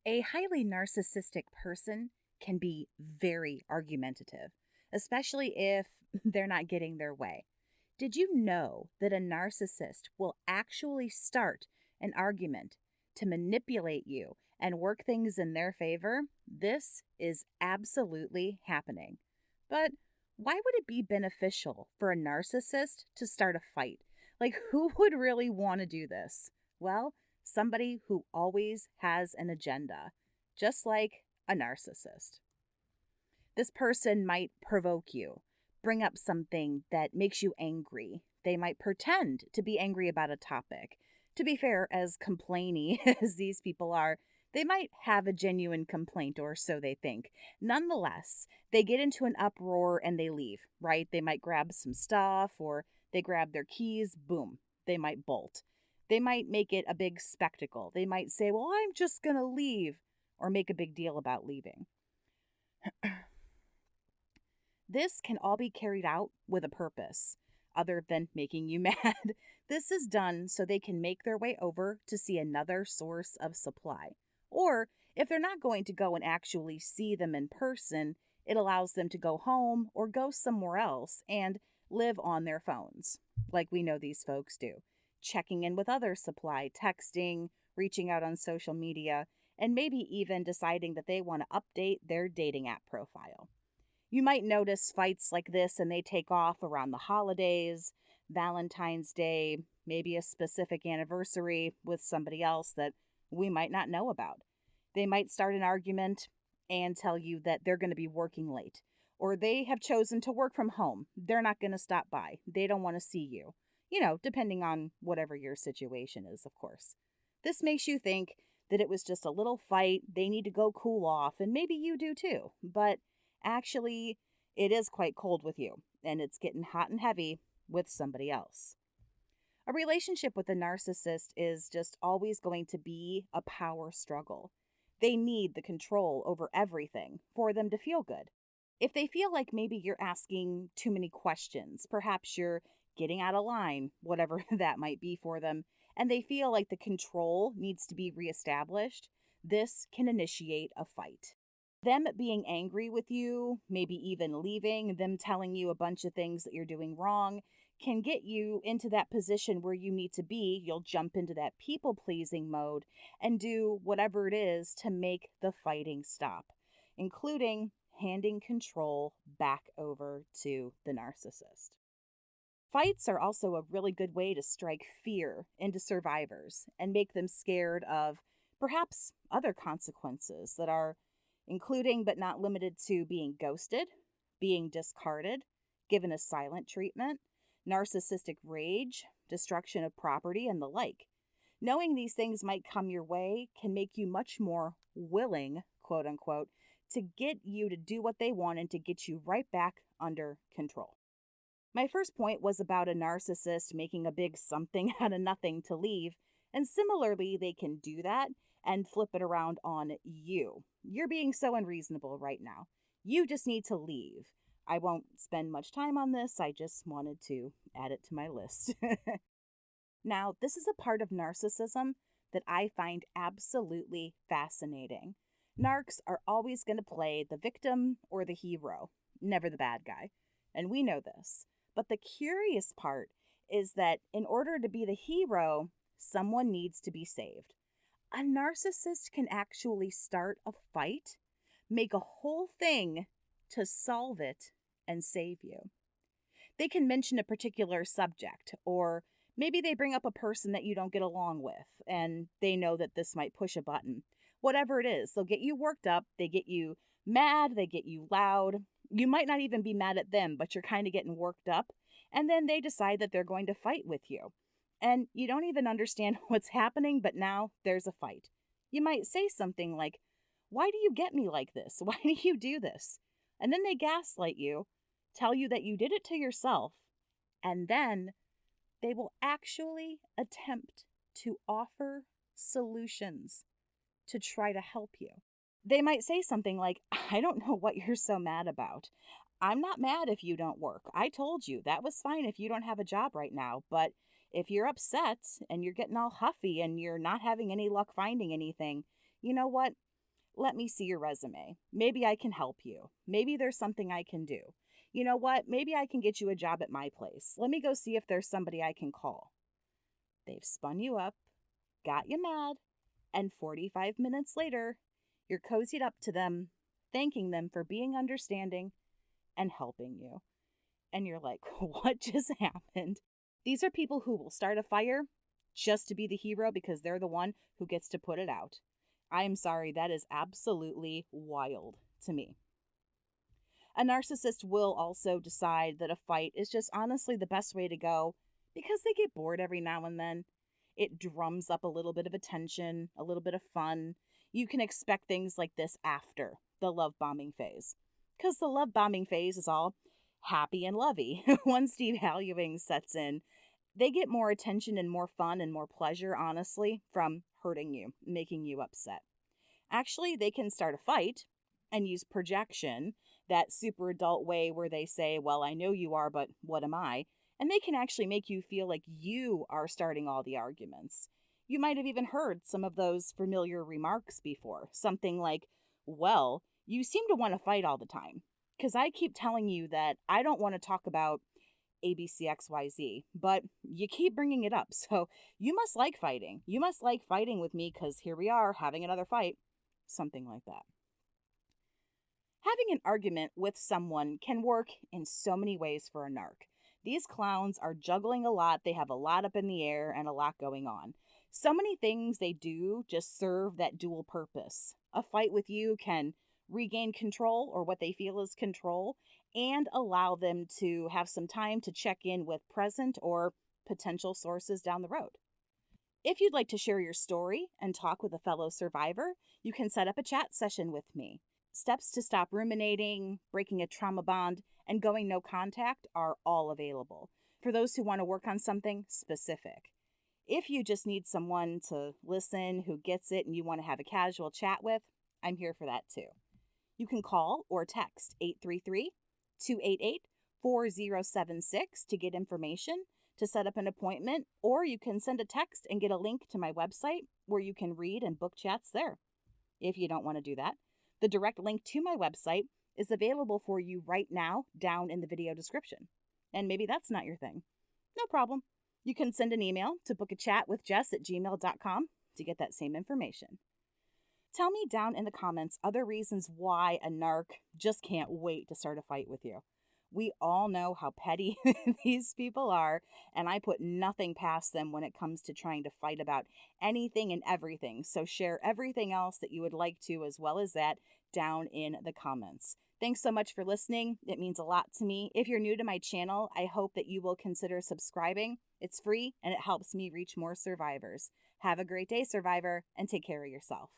A highly narcissistic person can be very argumentative, especially if they're not getting their way. Did you know that a narcissist will actually start an argument to manipulate you and work things in their favor? This is absolutely happening. But why would it be beneficial for a narcissist to start a fight? Like, who would really want to do this? Well, somebody who always has an agenda, just like a narcissist. This person might provoke you, bring up something that makes you angry. They might pretend to be angry about a topic. To be fair, as complainy as these people are, they might have a genuine complaint, or so they think. Nonetheless, they get into an uproar and they leave, right? They might grab some stuff or they grab their keys, boom, they might bolt. They might make it a big spectacle. They might say, well, I'm just going to leave, or make a big deal about leaving. This can all be carried out with a purpose, other than making you mad. This is done so they can make their way over to see another source of supply. Or if they're not going to go and actually see them in person, it allows them to go home or go somewhere else and live on their phones, like we know these folks do. Checking in with other supply, texting, reaching out on social media, and maybe even deciding that they want to update their dating app profile. You might notice fights like this and they take off around the holidays, Valentine's Day, maybe a specific anniversary with somebody else that we might not know about. They might start an argument and tell you that they're going to be working late, or they have chosen to work from home. They're not going to stop by. They don't want to see you. Depending on whatever your situation is, of course. This makes you think that it was just a little fight. They need to go cool off, and maybe you do too. But actually, it is quite cold with you, and it's getting hot and heavy with somebody else. A relationship with a narcissist is just always going to be a power struggle. They need the control over everything for them to feel good. If they feel like maybe you're asking too many questions, perhaps you're getting out of line, whatever that might be for them, and they feel like the control needs to be reestablished, this can initiate a fight. Them being angry with you, maybe even leaving, them telling you a bunch of things that you're doing wrong, can get you into that position where you need to be. You'll jump into that people-pleasing mode and do whatever it is to make the fighting stop, including handing control back over to the narcissist. Fights are also a really good way to strike fear into survivors and make them scared of perhaps other consequences that are including but not limited to being ghosted, being discarded, given a silent treatment, narcissistic rage, destruction of property, and the like. Knowing these things might come your way can make you much more willing, quote unquote, to get you to do what they want and to get you right back under control. My first point was about a narcissist making a big something out of nothing to leave, and similarly, they can do that and flip it around on you. You're being so unreasonable right now. You just need to leave. I won't spend much time on this. I just wanted to add it to my list. Now, this is a part of narcissism that I find absolutely fascinating. Narcs are always going to play the victim or the hero, never the bad guy. And we know this. But the curious part is that in order to be the hero, someone needs to be saved. A narcissist can actually start a fight, make a whole thing to solve it, and save you. They can mention a particular subject, or maybe they bring up a person that you don't get along with, and they know that this might push a button. Whatever it is, they'll get you worked up, they get you mad, they get you loud. You might not even be mad at them, but you're kind of getting worked up, and then they decide that they're going to fight with you. And you don't even understand what's happening, but now there's a fight. You might say something like, "Why do you get me like this? Why do you do this?" And then they gaslight you, tell you that you did it to yourself, and then they will actually attempt to offer solutions to try to help you. They might say something like, "I don't know what you're so mad about. I'm not mad if you don't work. I told you that was fine if you don't have a job right now, but if you're upset and you're getting all huffy and you're not having any luck finding anything, you know what? Let me see your resume. Maybe I can help you. Maybe there's something I can do. You know what? Maybe I can get you a job at my place. Let me go see if there's somebody I can call. They've spun you up, got you mad, and 45 minutes later, you're cozied up to them, thanking them for being understanding and helping you. And you're like, what just happened? These are people who will start a fire just to be the hero because they're the one who gets to put it out. I am sorry, that is absolutely wild to me. A narcissist will also decide that a fight is just honestly the best way to go because they get bored every now and then. It drums up a little bit of attention, a little bit of fun. You can expect things like this after the love bombing phase, because the love bombing phase is all happy and lovey. Once devaluing sets in, they get more attention and more fun and more pleasure, honestly, from hurting you, making you upset. Actually, they can start a fight and use projection, that super adult way where they say, well, I know you are, but what am I? And they can actually make you feel like you are starting all the arguments. You might have even heard some of those familiar remarks before. Something like, well, you seem to want to fight all the time because I keep telling you that I don't want to talk about ABCXYZ, but you keep bringing it up. So you must like fighting. You must like fighting with me because here we are having another fight. Something like that. Having an argument with someone can work in so many ways for a narc. These clowns are juggling a lot. They have a lot up in the air and a lot going on. So many things they do just serve that dual purpose. A fight with you can regain control, or what they feel is control, and allow them to have some time to check in with present or potential sources down the road. If you'd like to share your story and talk with a fellow survivor, you can set up a chat session with me. Steps to stop ruminating, breaking a trauma bond, and going no contact are all available for those who want to work on something specific. If you just need someone to listen who gets it and you want to have a casual chat with, I'm here for that too. You can call or text 833-288-4076 to get information, to set up an appointment, or you can send a text and get a link to my website where you can read and book chats there. If you don't want to do that, the direct link to my website is available for you right now down in the video description. And maybe that's not your thing. No problem. You can send an email to book a chat with Jess at gmail.com to get that same information. Tell me down in the comments other reasons why a narc just can't wait to start a fight with you. We all know how petty these people are, and I put nothing past them when it comes to trying to fight about anything and everything. So share everything else that you would like to, as well as that, down in the comments. Thanks so much for listening. It means a lot to me. If you're new to my channel, I hope that you will consider subscribing. It's free and it helps me reach more survivors. Have a great day, survivor, and take care of yourself.